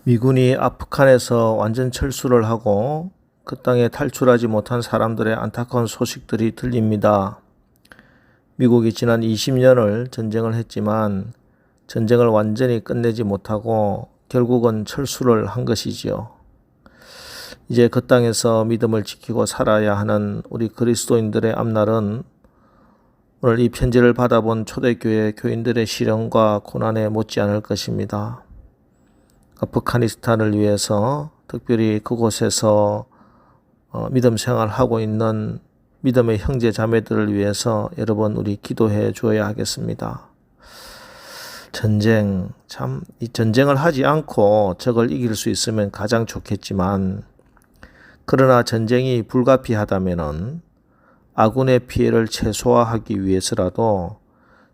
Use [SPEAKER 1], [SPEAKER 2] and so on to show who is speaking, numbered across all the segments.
[SPEAKER 1] 미군이 아프간에서 완전 철수를 하고 그 땅에 탈출하지 못한 사람들의 안타까운 소식들이 들립니다. 미국이 지난 20년을 전쟁을 했지만 전쟁을 완전히 끝내지 못하고 결국은 철수를 한 것이지요. 이제 그 땅에서 믿음을 지키고 살아야 하는 우리 그리스도인들의 앞날은 오늘 이 편지를 받아본 초대교회 교인들의 시련과 고난에 못지않을 것입니다. 아프가니스탄을 위해서 특별히 그곳에서 믿음 생활하고 있는 믿음의 형제 자매들을 위해서 여러분 우리 기도해 줘야 하겠습니다. 전쟁, 참 이 전쟁을 하지 않고 적을 이길 수 있으면 가장 좋겠지만 그러나 전쟁이 불가피하다면은 아군의 피해를 최소화하기 위해서라도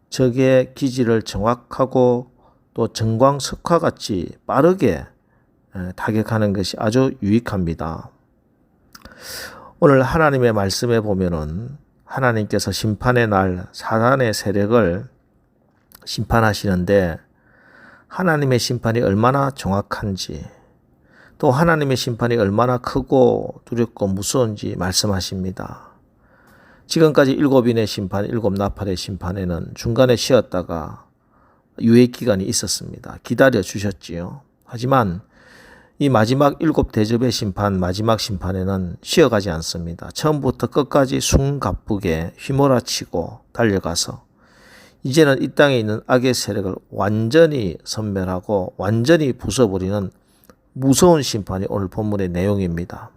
[SPEAKER 1] 적의 기지를 정확하고 또 정광석화같이 빠르게 타격하는 것이 아주 유익합니다. 오늘 하나님의 말씀에 보면은 하나님께서 심판의 날 사단의 세력을 심판하시는데 하나님의 심판이 얼마나 정확한지 또 하나님의 심판이 얼마나 크고 두렵고 무서운지 말씀하십니다. 지금까지 7인의 심판, 7나팔의 심판에는 중간에 쉬었다가 유예 기간이 있었습니다. 기다려 주셨지요. 하지만 이 마지막 7대접의 심판, 마지막 심판에는 쉬어가지 않습니다. 처음부터 끝까지 숨가쁘게 휘몰아치고 달려가서 이제는 이 땅에 있는 악의 세력을 완전히 섬멸하고 완전히 부숴버리는 무서운 심판이 오늘 본문의 내용입니다.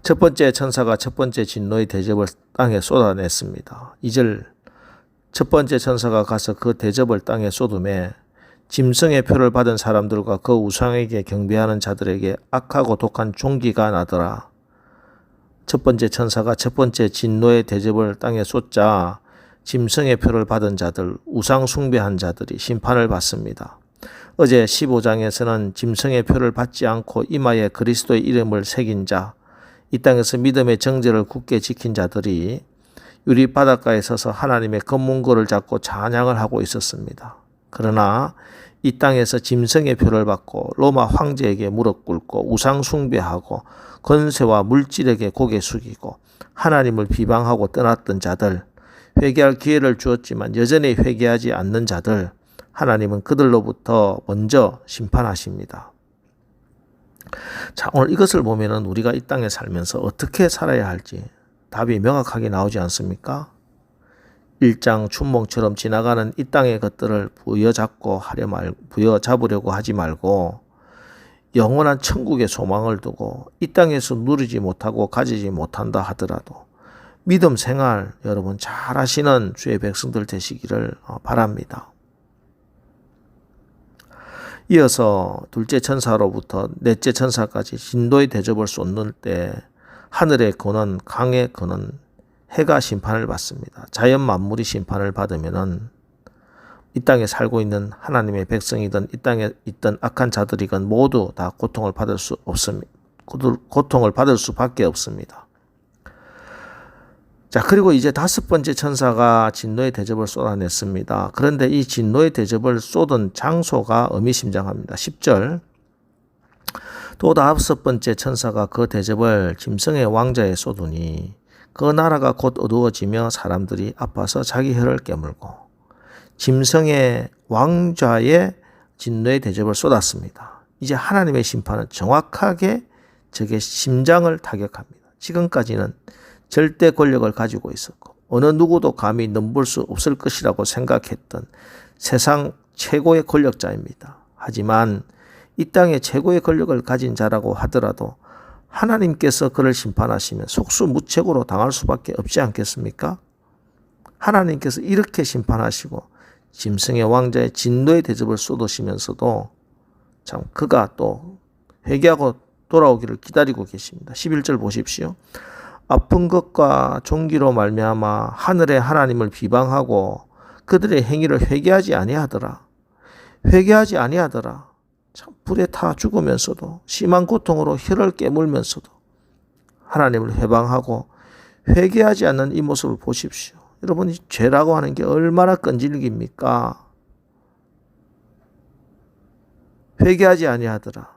[SPEAKER 1] 첫 번째 천사가 첫 번째 진노의 대접을 땅에 쏟아냈습니다. 2절 첫 번째 천사가 가서 그 대접을 땅에 쏟음에 짐승의 표를 받은 사람들과 그 우상에게 경배하는 자들에게 악하고 독한 종기가 나더라. 첫 번째 천사가 첫 번째 진노의 대접을 땅에 쏟자 짐승의 표를 받은 자들, 우상 숭배한 자들이 심판을 받습니다. 어제 15장에서는 짐승의 표를 받지 않고 이마에 그리스도의 이름을 새긴 자, 이 땅에서 믿음의 정죄를 굳게 지킨 자들이 유리 바닷가에 서서 하나님의 검문고를 잡고 찬양을 하고 있었습니다. 그러나 이 땅에서 짐승의 표를 받고 로마 황제에게 무릎 꿇고 우상 숭배하고 권세와 물질에게 고개 숙이고 하나님을 비방하고 떠났던 자들, 회개할 기회를 주었지만 여전히 회개하지 않는 자들, 하나님은 그들로부터 먼저 심판하십니다. 자, 오늘 이것을 보면은 우리가 이 땅에 살면서 어떻게 살아야 할지 답이 명확하게 나오지 않습니까? 일장 춘몽처럼 지나가는 이 땅의 것들을 부여잡으려고 하지 말고 영원한 천국의 소망을 두고 이 땅에서 누리지 못하고 가지지 못한다 하더라도 믿음 생활 여러분 잘 하시는 주의 백성들 되시기를 바랍니다. 이어서 둘째 천사로부터 넷째 천사까지 진노의 대접을 쏟는 때 하늘의 근원, 강의 근원, 해가 심판을 받습니다. 자연 만물이 심판을 받으면은 이 땅에 살고 있는 하나님의 백성이든 이 땅에 있던 악한 자들이건 모두 다 고통을 받을 수 없습니다. 고통을 받을 수밖에 없습니다. 자, 그리고 이제 다섯 번째 천사가 진노의 대접을 쏟아냈습니다. 그런데 이 진노의 대접을 쏟은 장소가 의미심장합니다. 10절 또 다섯 번째 천사가 그 대접을 짐승의 왕자에 쏟으니 그 나라가 곧 어두워지며 사람들이 아파서 자기 혀를 깨물고 짐승의 왕좌에 진노의 대접을 쏟았습니다. 이제 하나님의 심판은 정확하게 적의 심장을 타격합니다. 지금까지는 절대 권력을 가지고 있었고 어느 누구도 감히 넘볼 수 없을 것이라고 생각했던 세상 최고의 권력자입니다. 하지만 이 땅에 최고의 권력을 가진 자라고 하더라도 하나님께서 그를 심판하시면 속수무책으로 당할 수밖에 없지 않겠습니까? 하나님께서 이렇게 심판하시고 짐승의 왕자의 진노의 대접을 쏟으시면서도 참 그가 또 회개하고 돌아오기를 기다리고 계십니다. 11절 보십시오. 아픈 것과 종기로 말미암아 하늘의 하나님을 비방하고 그들의 행위를 회개하지 아니하더라. 회개하지 아니하더라. 참 불에 타 죽으면서도 심한 고통으로 혀를 깨물면서도 하나님을 회방하고 회개하지 않는 이 모습을 보십시오. 여러분, 이 죄라고 하는 게 얼마나 끈질깁니까? 회개하지 아니하더라.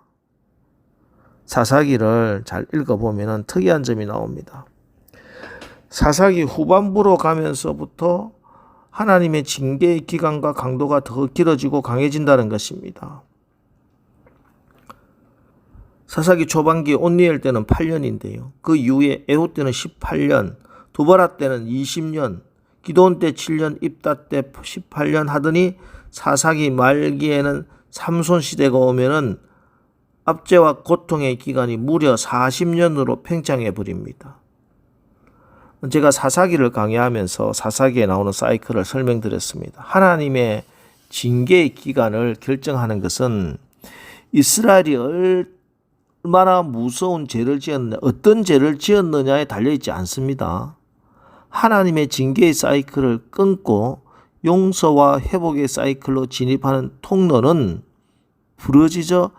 [SPEAKER 1] 사사기를 잘 읽어보면 특이한 점이 나옵니다. 사사기 후반부로 가면서부터 하나님의 징계의 기간과 강도가 더 길어지고 강해진다는 것입니다. 사사기 초반기 온니엘 때는 8년인데요. 그 이후에 에훗 때는 18년, 두바라 때는 20년, 기드온 때 7년, 입다 때 18년 하더니 사사기 말기에는 삼손 시대가 오면은 압제와 고통의 기간이 무려 40년으로 팽창해 버립니다. 제가 사사기를 강의하면서 사사기에 나오는 사이클을 설명드렸습니다. 하나님의 징계의 기간을 결정하는 것은 이스라엘이 얼마나 무서운 죄를 지었느냐, 어떤 죄를 지었느냐에 달려있지 않습니다. 하나님의 징계의 사이클을 끊고 용서와 회복의 사이클로 진입하는 통로는 부러지져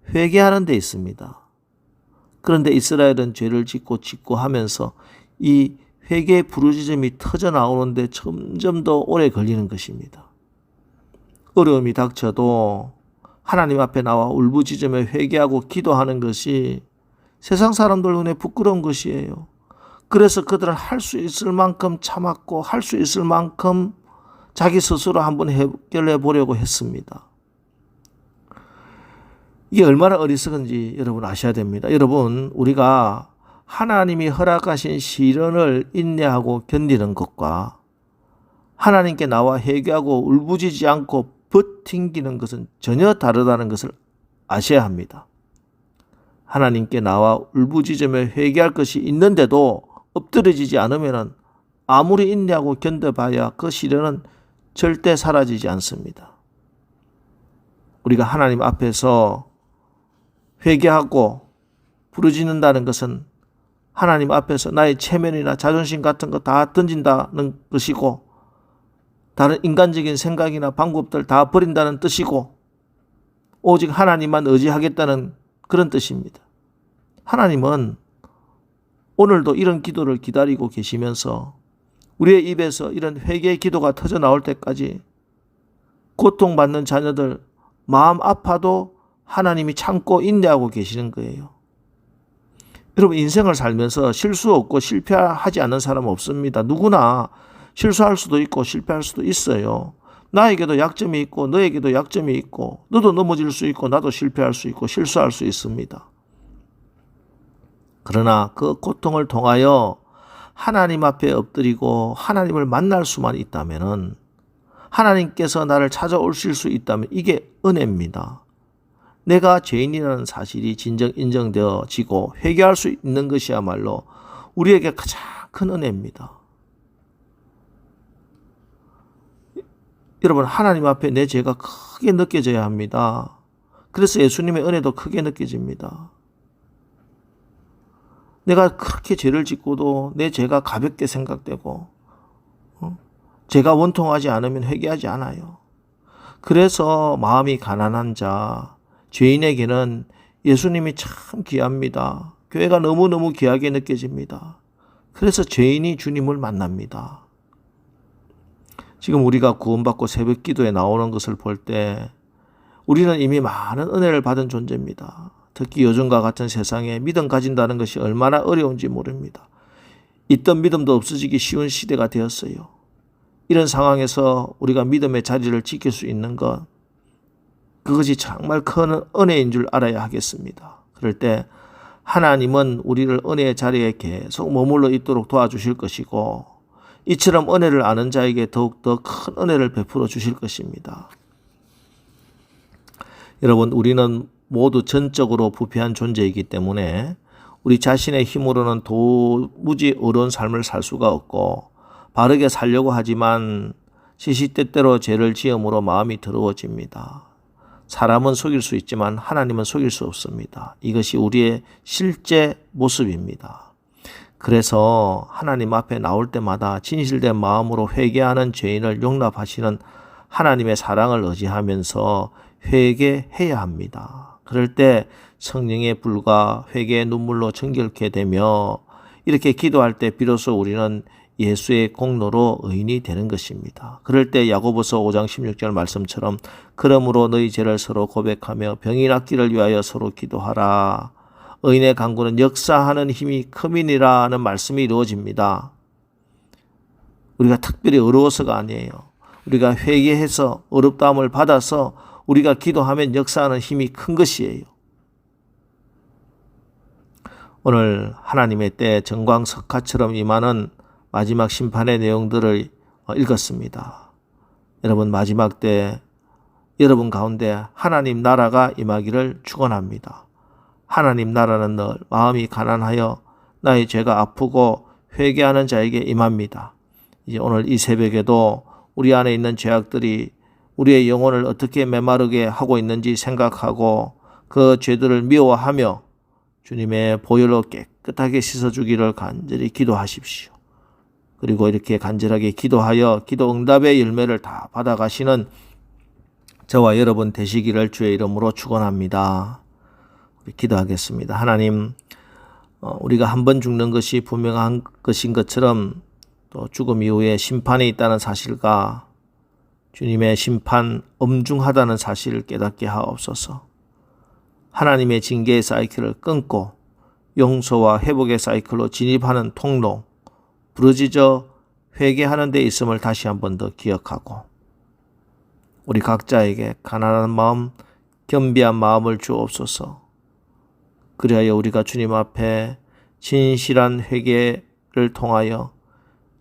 [SPEAKER 1] 회개하는 데 있습니다. 그런데 이스라엘은 죄를 짓고 하면서 이 회개의 부르짖음이 터져 나오는데 점점 더 오래 걸리는 것입니다. 어려움이 닥쳐도 하나님 앞에 나와 울부짖으며 회개하고 기도하는 것이 세상 사람들 눈에 부끄러운 것이에요. 그래서 그들은 할 수 있을 만큼 참았고 할 수 있을 만큼 자기 스스로 한번 해결해 보려고 했습니다. 이게 얼마나 어리석은지 여러분 아셔야 됩니다. 여러분, 우리가 하나님이 허락하신 시련을 인내하고 견디는 것과 하나님께 나와 회개하고 울부짖지 않고 버팅기는 것은 전혀 다르다는 것을 아셔야 합니다. 하나님께 나와 울부짖으며 회개할 것이 있는데도 엎드려지지 않으면 아무리 인내하고 견뎌봐야 그 시련은 절대 사라지지 않습니다. 우리가 하나님 앞에서 회개하고 부르짖는다는 것은 하나님 앞에서 나의 체면이나 자존심 같은 거 다 던진다는 것이고 다른 인간적인 생각이나 방법들 다 버린다는 뜻이고 오직 하나님만 의지하겠다는 그런 뜻입니다. 하나님은 오늘도 이런 기도를 기다리고 계시면서 우리의 입에서 이런 회개의 기도가 터져 나올 때까지 고통받는 자녀들 마음 아파도 하나님이 참고 인내하고 계시는 거예요. 여러분, 인생을 살면서 실수 없고 실패하지 않는 사람은 없습니다. 누구나 실수할 수도 있고 실패할 수도 있어요. 나에게도 약점이 있고 너에게도 약점이 있고 너도 넘어질 수 있고 나도 실패할 수 있고 실수할 수 있습니다. 그러나 그 고통을 통하여 하나님 앞에 엎드리고 하나님을 만날 수만 있다면 하나님께서 나를 찾아오실 수 있다면 이게 은혜입니다. 내가 죄인이라는 사실이 진정 인정되어지고 회개할 수 있는 것이야말로 우리에게 가장 큰 은혜입니다. 여러분, 하나님 앞에 내 죄가 크게 느껴져야 합니다. 그래서 예수님의 은혜도 크게 느껴집니다. 내가 그렇게 죄를 짓고도 내 죄가 가볍게 생각되고 죄가 원통하지 않으면 회개하지 않아요. 그래서 마음이 가난한 자, 죄인에게는 예수님이 참 귀합니다. 교회가 너무너무 귀하게 느껴집니다. 그래서 죄인이 주님을 만납니다. 지금 우리가 구원받고 새벽 기도에 나오는 것을 볼 때 우리는 이미 많은 은혜를 받은 존재입니다. 특히 요즘과 같은 세상에 믿음 가진다는 것이 얼마나 어려운지 모릅니다. 있던 믿음도 없어지기 쉬운 시대가 되었어요. 이런 상황에서 우리가 믿음의 자리를 지킬 수 있는 것, 그것이 정말 큰 은혜인 줄 알아야 하겠습니다. 그럴 때 하나님은 우리를 은혜의 자리에 계속 머물러 있도록 도와주실 것이고 이처럼 은혜를 아는 자에게 더욱더 큰 은혜를 베풀어 주실 것입니다. 여러분, 우리는 모두 전적으로 부패한 존재이기 때문에 우리 자신의 힘으로는 도무지 어려운 삶을 살 수가 없고 바르게 살려고 하지만 시시때때로 죄를 지음으로 마음이 더러워집니다. 사람은 속일 수 있지만 하나님은 속일 수 없습니다. 이것이 우리의 실제 모습입니다. 그래서 하나님 앞에 나올 때마다 진실된 마음으로 회개하는 죄인을 용납하시는 하나님의 사랑을 의지하면서 회개해야 합니다. 그럴 때 성령의 불과 회개의 눈물로 정결케 되며 이렇게 기도할 때 비로소 우리는 예수의 공로로 의인이 되는 것입니다. 그럴 때 야고보서 5장 16절 말씀처럼 그러므로 너희 죄를 서로 고백하며 병이 낫기를 위하여 서로 기도하라. 의인의 간구는 역사하는 힘이 큼이니라는 말씀이 이루어집니다. 우리가 특별히 어려워서가 아니에요. 우리가 회개해서 어렵다함을 받아서 우리가 기도하면 역사하는 힘이 큰 것이에요. 오늘 하나님의 때 정광석화처럼 임하는 마지막 심판의 내용들을 읽었습니다. 여러분 마지막 때 여러분 가운데 하나님 나라가 임하기를 축원합니다. 하나님 나라는 늘 마음이 가난하여 나의 죄가 아프고 회개하는 자에게 임합니다. 이제 오늘 이 새벽에도 우리 안에 있는 죄악들이 우리의 영혼을 어떻게 메마르게 하고 있는지 생각하고 그 죄들을 미워하며 주님의 보혈로 깨끗하게 씻어주기를 간절히 기도하십시오. 그리고 이렇게 간절하게 기도하여 기도 응답의 열매를 다 받아가시는 저와 여러분 되시기를 주의 이름으로 축원합니다. 우리 기도하겠습니다. 하나님, 우리가 한 번 죽는 것이 분명한 것인 것처럼 또 죽음 이후에 심판이 있다는 사실과 주님의 심판 엄중하다는 사실을 깨닫게 하옵소서. 하나님의 징계의 사이클을 끊고 용서와 회복의 사이클로 진입하는 통로, 부르짖어 회개하는 데 있음을 다시 한 번 더 기억하고 우리 각자에게 가난한 마음, 겸비한 마음을 주옵소서. 그리하여 우리가 주님 앞에 진실한 회개를 통하여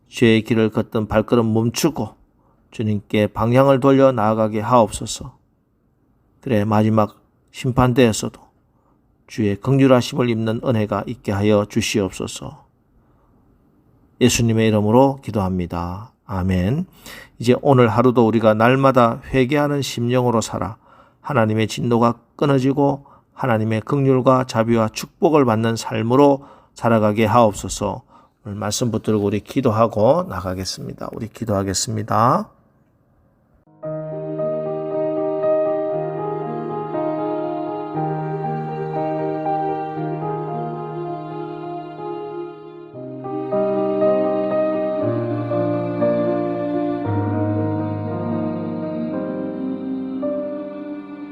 [SPEAKER 1] 죄의 길을 걷던 발걸음 멈추고 주님께 방향을 돌려 나아가게 하옵소서. 그래 마지막 심판대에서도 주의 긍휼하심을 입는 은혜가 있게 하여 주시옵소서. 예수님의 이름으로 기도합니다. 아멘. 이제 오늘 하루도 우리가 날마다 회개하는 심령으로 살아 하나님의 진노가 끊어지고 하나님의 긍휼과 자비와 축복을 받는 삶으로 살아가게 하옵소서. 오늘 말씀 붙들고 우리 기도하고 나가겠습니다. 우리 기도하겠습니다.